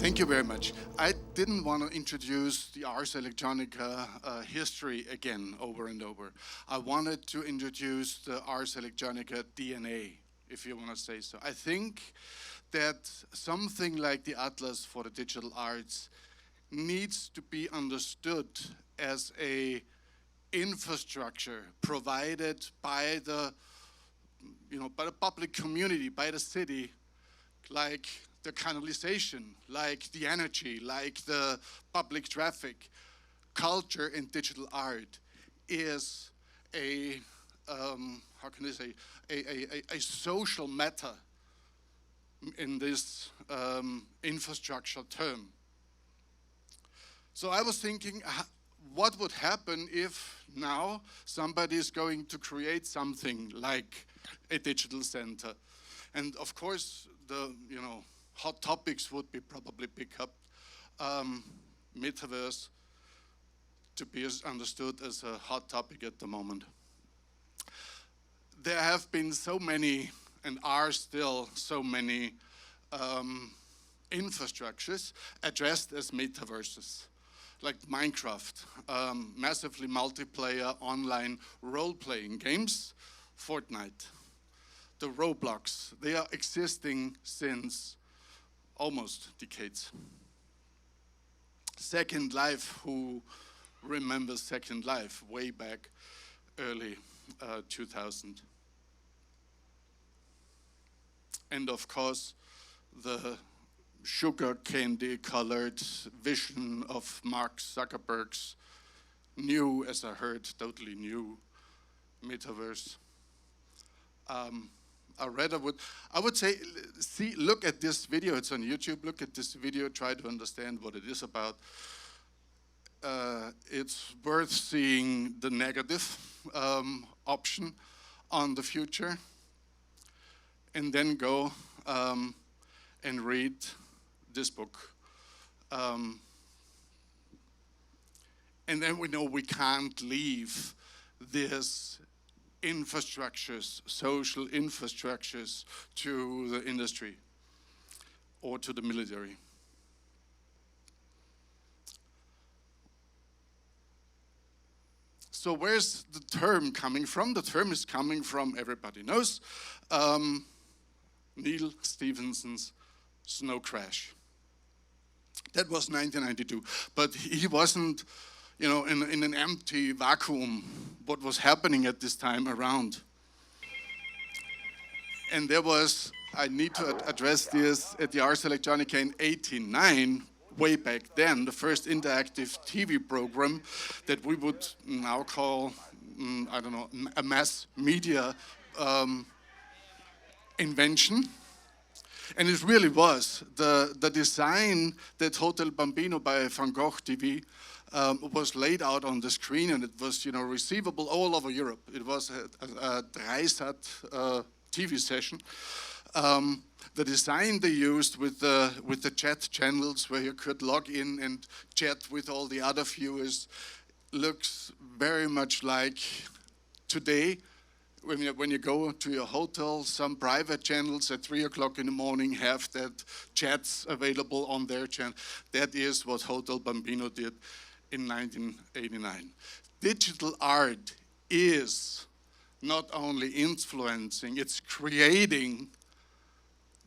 Thank you very much. I didn't want to introduce the Ars Electronica history again over and over. I wanted to introduce the Ars Electronica DNA, if you want to say so. I think that something like the Atlas for the Digital Arts needs to be understood as a infrastructure provided by the, by the public community, by the city, like the canalization, like the energy, like the public traffic. Culture and digital art is a, how can I say, a social matter in this infrastructure term. So I was thinking, what would happen if now somebody is going to create something like a digital center? And of course, the hot topics would be probably pick up metaverse to be understood as a hot topic at the moment. There have been so many, and are still so many, infrastructures addressed as metaverses, like Minecraft, massively multiplayer online role-playing games, Fortnite, the Roblox. They are existing since almost decades. Second Life, who remembers Second Life way back early 2000. And of course, the sugar candy colored vision of Mark Zuckerberg's new, as I heard, totally new metaverse. I would say, look at this video. It's on YouTube. Look at this video. Try to understand what it is about. It's worth seeing the negative option on the future, and then go and read this book. And then we know we can't leave this infrastructures, social infrastructures, to the industry or to the military. So where's the term coming from? The term is coming from, everybody knows, Neil Stephenson's Snow Crash. That was 1992, but he wasn't, in an empty vacuum, what was happening at this time around. And there was, I need to address this, at the Ars Electronica in 1989, way back then, the first interactive TV program that we would now call, a mass media invention. And it really was. The design that Hotel Bambino by Van Gogh TV was laid out on the screen, and it was, receivable all over Europe. It was a Dreisat TV session. The design they used with the chat channels, where you could log in and chat with all the other viewers, looks very much like today. When you go to your hotel, some private channels at 3 o'clock in the morning have that chats available on their channel. That is what Hotel Bambino did in 1989. Digital art is not only influencing, it's creating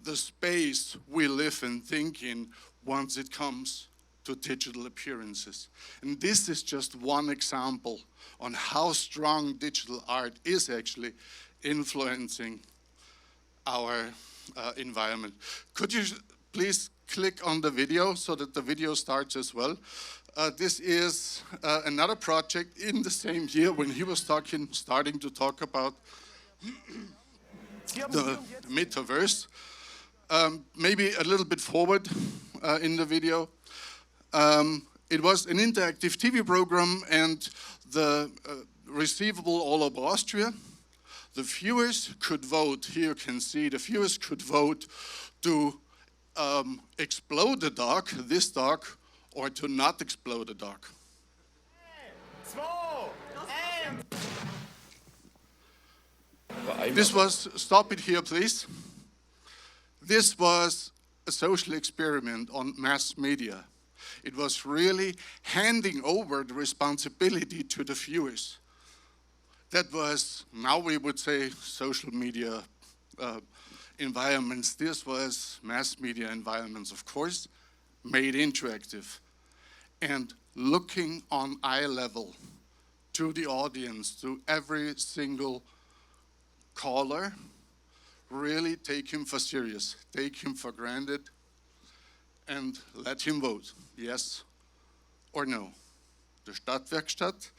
the space we live and think in once it comes to digital appearances. And this is just one example on how strong digital art is actually influencing our environment. Could you please click on the video so that the video starts as well? This is another project in the same year when he was starting to talk about the metaverse. Maybe a little bit forward in the video. It was an interactive TV program, and the receivable all over Austria. The viewers could vote. Here you can see the viewers could vote to explode the dog, this dog, or to not explode the dog. This was, stop it here please. This was a social experiment on mass media. It was really handing over the responsibility to the viewers. That was, now we would say, social media environments. This was mass media environments, of course, made interactive. And looking on eye level to the audience, to every single caller, really take him for serious, take him for granted, and let him vote, yes or no. The Stadtwerkstatt,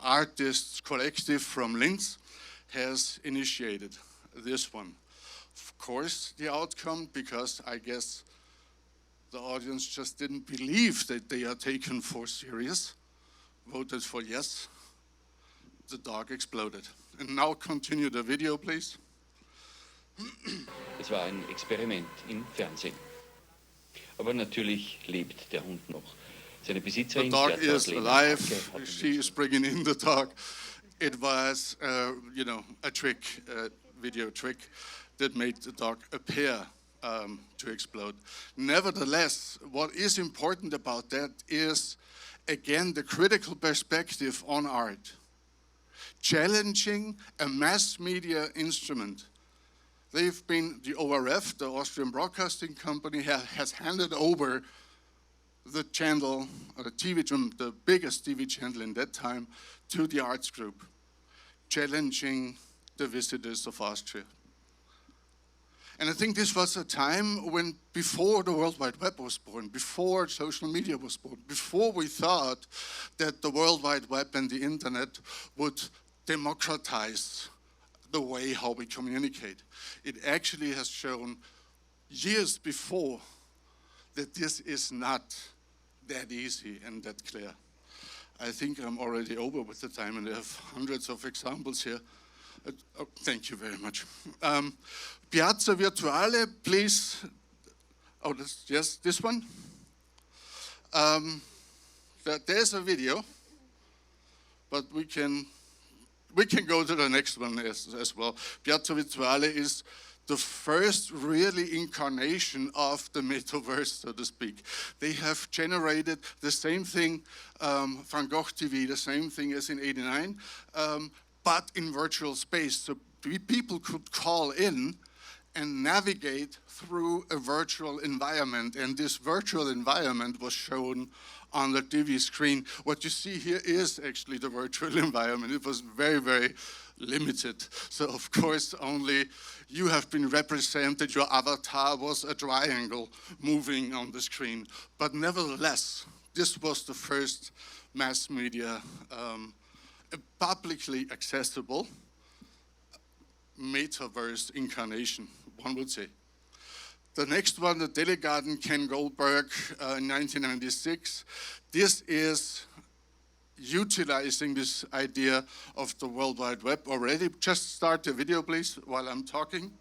artists collective from Linz, has initiated this one. Of course, the outcome, because I guess the audience just didn't believe that they are taken for serious, voted for yes. The dog exploded. And now continue the video, please. Es war ein Experiment im Fernsehen. Aber natürlich lebt der Hund noch. Seine Besitzerin, the dog is alive. She is bringing in the dog. It was, a trick, video trick that made the dog appear to explode. Nevertheless, what is important about that is, again, the critical perspective on art. Challenging a mass media instrument. They've been, the ORF, the Austrian Broadcasting Company, has handed over the channel, the TV, the biggest TV channel in that time, to the arts group, challenging the visitors of Austria. And I think this was a time when, before the World Wide Web was born, before social media was born, before we thought that the World Wide Web and the internet would democratize the way how we communicate. It actually has shown years before that this is not that easy and that clear. I think I'm already over with the time, and I have hundreds of examples here. Oh, thank you very much. Piazza Virtuale, please. Oh, yes, this one. There's a video, but we can go to the next one as well. Piazza Virtuale is the first really incarnation of the metaverse, so to speak. They have generated the same thing, Van Gogh TV, the same thing as in '89, but in virtual space. So people could call in and navigate through a virtual environment. And this virtual environment was shown on the TV screen. What you see here is actually the virtual environment. It was very, very limited. So of course, only you have been represented. Your avatar was a triangle moving on the screen. But nevertheless, this was the first mass media publicly accessible metaverse incarnation, one would say. The next one, the Telegarten, Ken Goldberg, in 1996. This is utilizing this idea of the World Wide Web already. Just start the video, please, while I'm talking.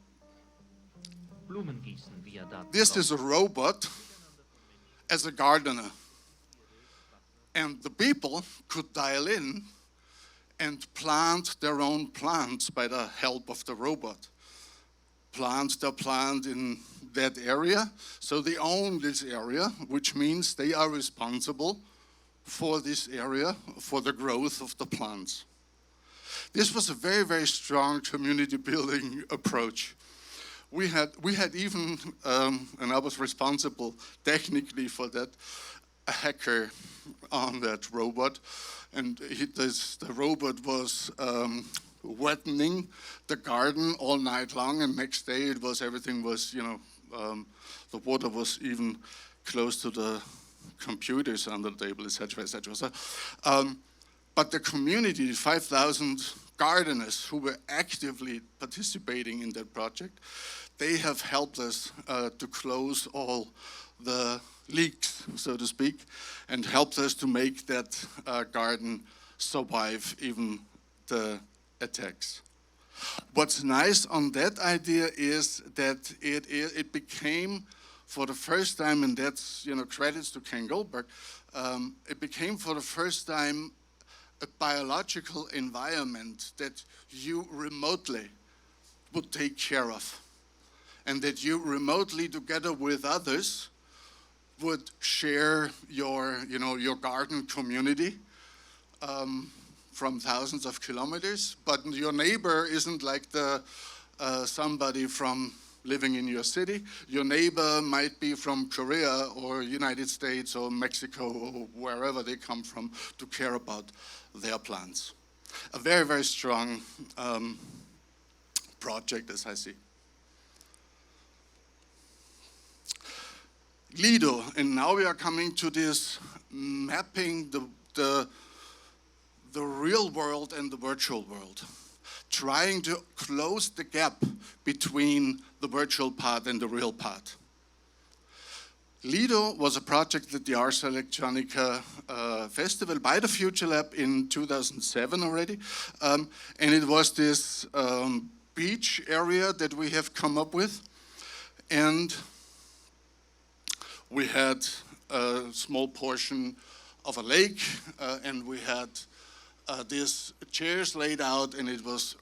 This is a robot as a gardener. And the people could dial in and plant their own plants by the help of the robot. Plant their plant in that area, so they own this area, which means they are responsible for this area, for the growth of the plants. This was a very, very strong community building approach. We had even, and I was responsible technically for that, a hacker on that robot, and the robot was wetting the garden all night long, and next day everything was, the water was even close to the computers on the table, etc., etc. So, but the community, 5,000 gardeners who were actively participating in that project, they have helped us to close all the leaks, so to speak, and helped us to make that garden survive even the attacks. What's nice on that idea is that it became, for the first time, and that's credits to Ken Goldberg, it became for the first time a biological environment that you remotely would take care of. and that you remotely, together with others, would share your, your garden community from thousands of kilometers, but your neighbor isn't like the somebody from living in your city. Your neighbor might be from Korea or United States or Mexico or wherever they come from to care about their plants. A very, very strong project, as I see. Lido, and now we are coming to this mapping the real world and the virtual world, trying to close the gap between the virtual part and the real part. Lido was a project at the Ars Electronica festival by the Futurelab in 2007 already, and it was this beach area that we have come up with, and we had a small portion of a lake, and we had these chairs laid out, and it was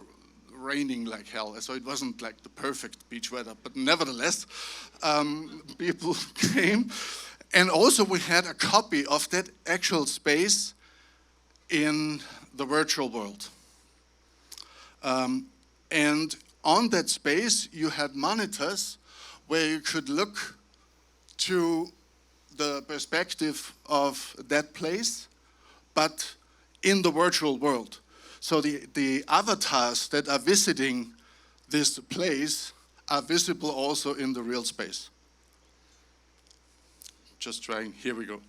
raining like hell, so it wasn't like the perfect beach weather, but nevertheless, people came. And also we had a copy of that actual space in the virtual world. And on that space, you had monitors where you could look to the perspective of that place, but in the virtual world. So the avatars that are visiting this place are visible also in the real space. Just trying, here we go.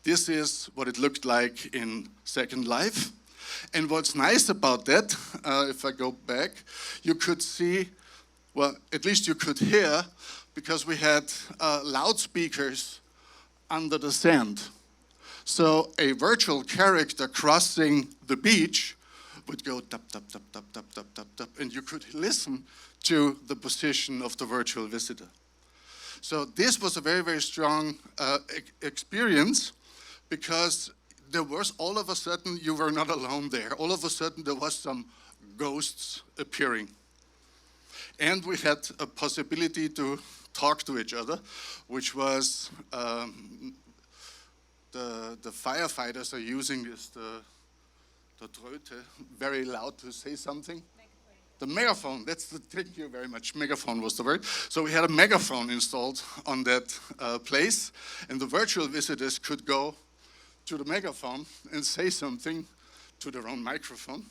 This is what it looked like in Second Life. And what's nice about that, if I go back, you could see, well, at least you could hear, because we had loudspeakers under the sand. So a virtual character crossing the beach would go tap, tap, tap, tap, tap, tap, tap, tap, and you could listen to the position of the virtual visitor. So this was a very, very strong experience, because there was all of a sudden, you were not alone there. All of a sudden there was some ghosts appearing. And we had a possibility to talk to each other, which was the firefighters are using this, the Tröte, very loud to say something. The megaphone, thank you very much, megaphone was the word. So we had a megaphone installed on that place, and the virtual visitors could go to the megaphone and say something to their own microphone,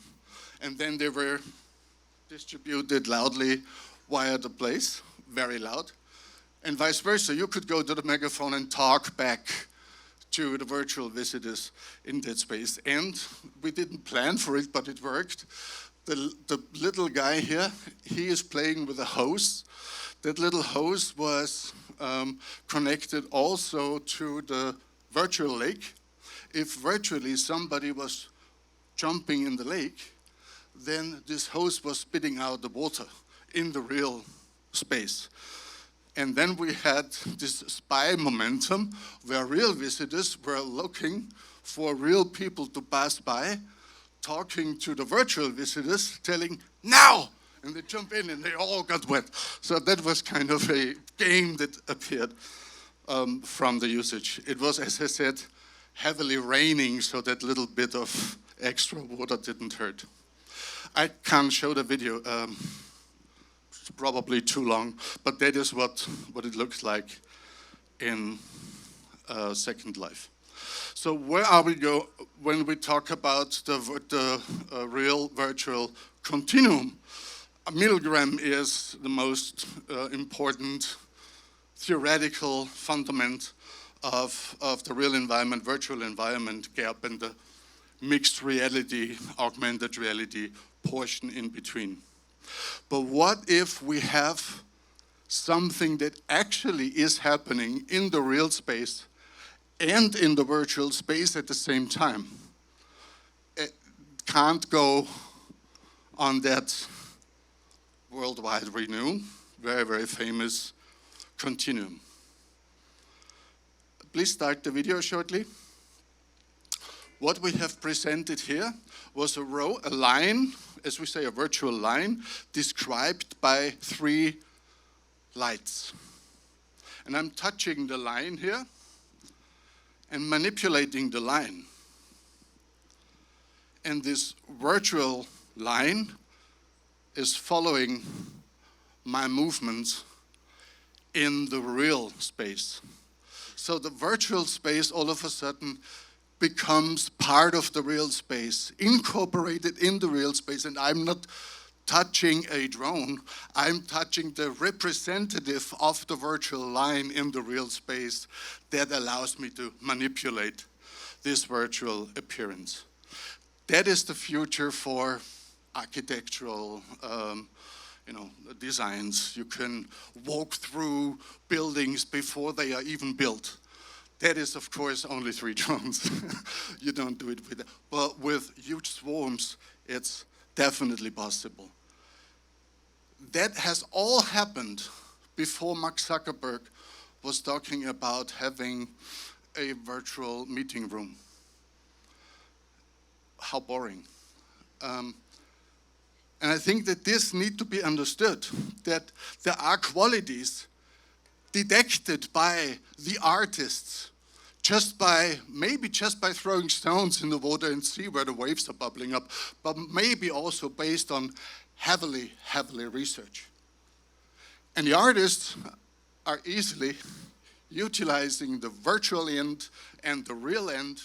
and then they were distributed loudly via the place, very loud, and vice versa. You could go to the megaphone and talk back to the virtual visitors in that space. And we didn't plan for it, but it worked. The little guy here, he is playing with a hose. That little hose was connected also to the virtual lake. If virtually somebody was jumping in the lake, then this hose was spitting out the water in the real space. And then we had this spy momentum where real visitors were looking for real people to pass by, talking to the virtual visitors, telling, now! And they jump in and they all got wet. So that was kind of a game that appeared from the usage. It was, as I said, heavily raining, so that little bit of extra water didn't hurt. I can't show the video. It's probably too long, but that is what it looks like in Second Life. So where are we go when we talk about the real virtual continuum? A milligram is the most important theoretical fundament of the real environment, virtual environment gap, and the mixed reality, augmented reality portion in between. But what if we have something that actually is happening in the real space and in the virtual space at the same time? It can't go on that worldwide renowned, very, very famous continuum. Please start the video shortly. What we have presented here was a line, as we say, a virtual line, described by 3 lights. And I'm touching the line here and manipulating the line. And this virtual line is following my movements in the real space. So the virtual space all of a sudden becomes part of the real space, incorporated in the real space, and I'm not touching a drone, I'm touching the representative of the virtual line in the real space that allows me to manipulate this virtual appearance. That is the future for architectural designs. You can walk through buildings before they are even built. That is, of course, only 3 drones. You don't do it with that. But with huge swarms, it's definitely possible. That has all happened before Mark Zuckerberg was talking about having a virtual meeting room. How boring. And I think that this needs to be understood, that there are qualities detected by the artists maybe just by throwing stones in the water and see where the waves are bubbling up, but maybe also based on heavily research. And the artists are easily utilizing the virtual end and the real end,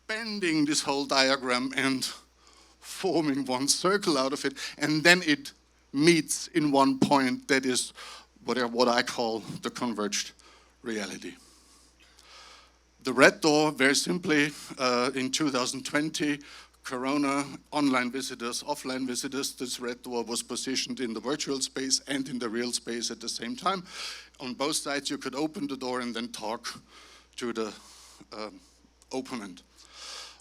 bending this whole diagram and forming one circle out of it, and then it meets in one point that is what I call the converged reality. The red door, very simply, in 2020, Corona, online visitors, offline visitors, this red door was positioned in the virtual space and in the real space at the same time. On both sides, you could open the door and then talk to the opponent.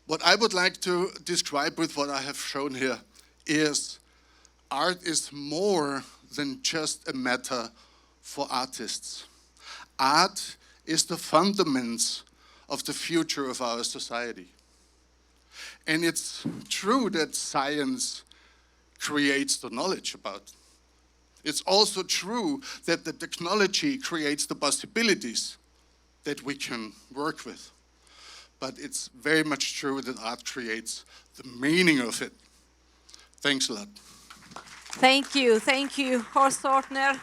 What I would like to describe with what I have shown here is art is more than just a matter for artists. Art is the fundamentals of the future of our society. And it's true that science creates the knowledge about. It's also true that the technology creates the possibilities that we can work with. But it's very much true that art creates the meaning of it. Thanks a lot. Thank you, Horst Hortner.